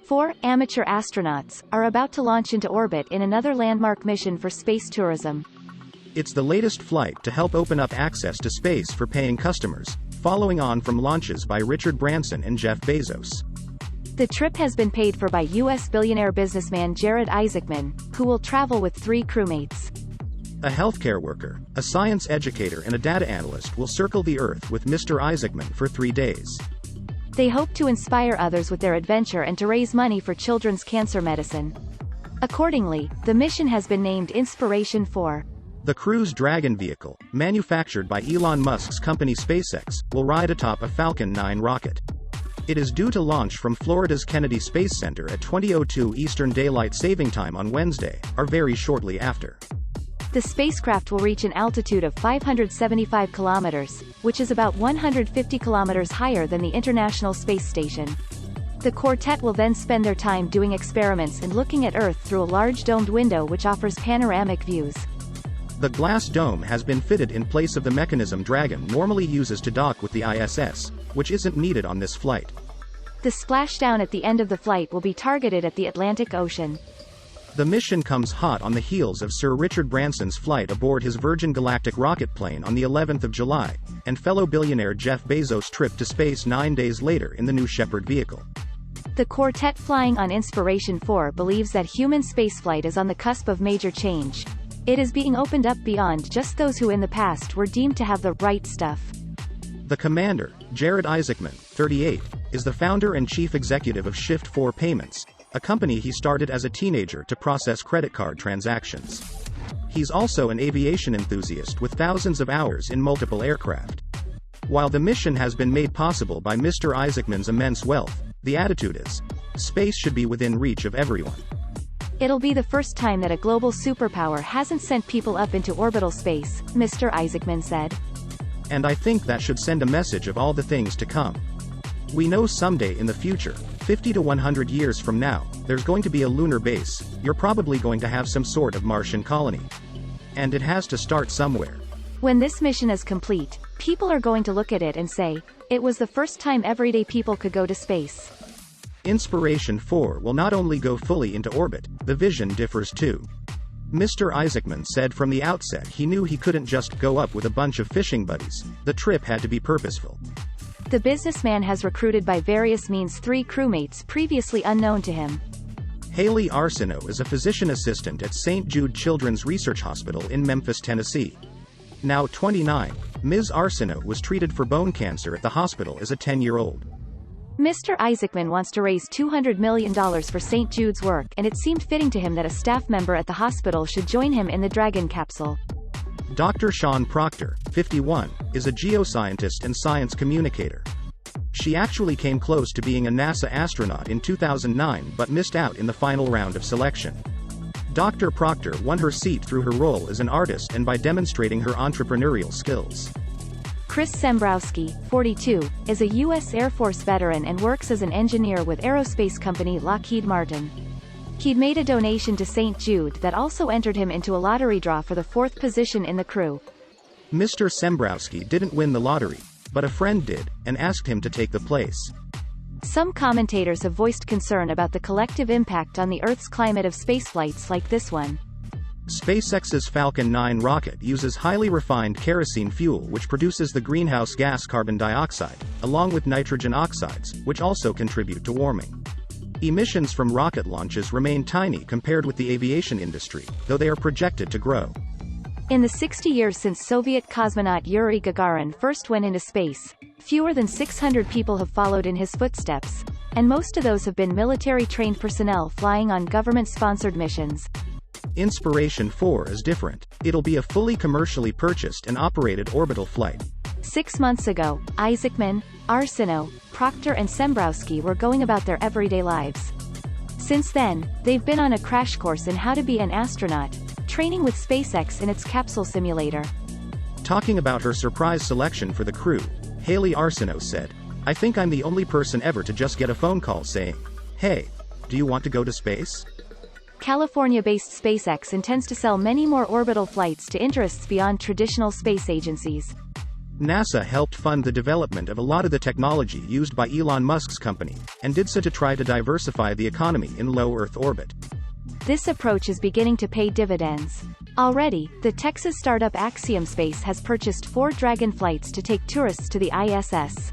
4 amateur astronauts are about to launch into orbit in another landmark mission for space tourism. It's the latest flight to help open up access to space for paying customers, following on from launches by Richard Branson and Jeff Bezos. The trip has been paid for by U.S. billionaire businessman Jared Isaacman, who will travel with 3 crewmates. A healthcare worker, a science educator and a data analyst will circle the Earth with Mr. Isaacman for 3 days. They hope to inspire others with their adventure and to raise money for children's cancer medicine. Accordingly, the mission has been named Inspiration4. The crew's Dragon vehicle, manufactured by Elon Musk's company SpaceX, will ride atop a Falcon 9 rocket. It is due to launch from Florida's Kennedy Space Center at 20:02 Eastern Daylight Saving Time on Wednesday, or very shortly after. The spacecraft will reach an altitude of 575 kilometers, which is about 150 kilometers higher than the International Space Station. The quartet will then spend their time doing experiments and looking at Earth through a large domed window which offers panoramic views. The glass dome has been fitted in place of the mechanism Dragon normally uses to dock with the ISS, which isn't needed on this flight. The splashdown at the end of the flight will be targeted at the Atlantic Ocean. The mission comes hot on the heels of Sir Richard Branson's flight aboard his Virgin Galactic rocket plane on the 11th of July, and fellow billionaire Jeff Bezos' trip to space 9 days later in the New Shepard vehicle. The quartet flying on Inspiration4 believes that human spaceflight is on the cusp of major change. It is being opened up beyond just those who in the past were deemed to have the right stuff. The commander, Jared Isaacman, 38, is the founder and chief executive of Shift4 Payments, a company he started as a teenager to process credit card transactions. He's also an aviation enthusiast with thousands of hours in multiple aircraft. While the mission has been made possible by Mr. Isaacman's immense wealth, the attitude is, space should be within reach of everyone. It'll be the first time that a global superpower hasn't sent people up into orbital space, Mr. Isaacman said. And I think that should send a message of all the things to come. We know someday in the future, 50 to 100 years from now, there's going to be a lunar base, you're probably going to have some sort of Martian colony. And it has to start somewhere. When this mission is complete, people are going to look at it and say, it was the first time everyday people could go to space. Inspiration4 will not only go fully into orbit, the vision differs too. Mr. Isaacman said from the outset he knew he couldn't just go up with a bunch of fishing buddies, the trip had to be purposeful. The businessman has recruited by various means 3 crewmates previously unknown to him. Haley Arsenault is a physician assistant at St. Jude Children's Research Hospital in Memphis, Tennessee. Now 29, Ms. Arsenault was treated for bone cancer at the hospital as a 10-year-old. Mr. Isaacman wants to raise $200 million for St. Jude's work, and it seemed fitting to him that a staff member at the hospital should join him in the Dragon capsule. Dr. Sean Proctor, 51, is a geoscientist and science communicator. She actually came close to being a NASA astronaut in 2009 but missed out in the final round of selection. Dr. Proctor won her seat through her role as an artist and by demonstrating her entrepreneurial skills. Chris Sembrowski, 42, is a U.S. Air Force veteran and works as an engineer with aerospace company Lockheed Martin. He'd made a donation to St. Jude that also entered him into a lottery draw for the 4th position in the crew. Mr. Sembrowski didn't win the lottery, but a friend did, and asked him to take the place. Some commentators have voiced concern about the collective impact on the Earth's climate of spaceflights like this one. SpaceX's Falcon 9 rocket uses highly refined kerosene fuel which produces the greenhouse gas carbon dioxide, along with nitrogen oxides, which also contribute to warming. Emissions from rocket launches remain tiny compared with the aviation industry, though they are projected to grow. In the 60 years since Soviet cosmonaut Yuri Gagarin first went into space, fewer than 600 people have followed in his footsteps, and most of those have been military-trained personnel flying on government-sponsored missions. Inspiration4 is different. It'll be a fully commercially purchased and operated orbital flight. 6 months ago, Isaacman, Arsenault, Proctor and Sembrowski were going about their everyday lives. Since then, they've been on a crash course in how to be an astronaut, training with SpaceX in its capsule simulator. Talking about her surprise selection for the crew, Haley Arsenault said, "I think I'm the only person ever to just get a phone call saying, 'Hey, do you want to go to space?'" California-based SpaceX intends to sell many more orbital flights to interests beyond traditional space agencies. NASA helped fund the development of a lot of the technology used by Elon Musk's company, and did so to try to diversify the economy in low Earth orbit. This approach is beginning to pay dividends. Already, the Texas startup Axiom Space has purchased 4 Dragon flights to take tourists to the ISS.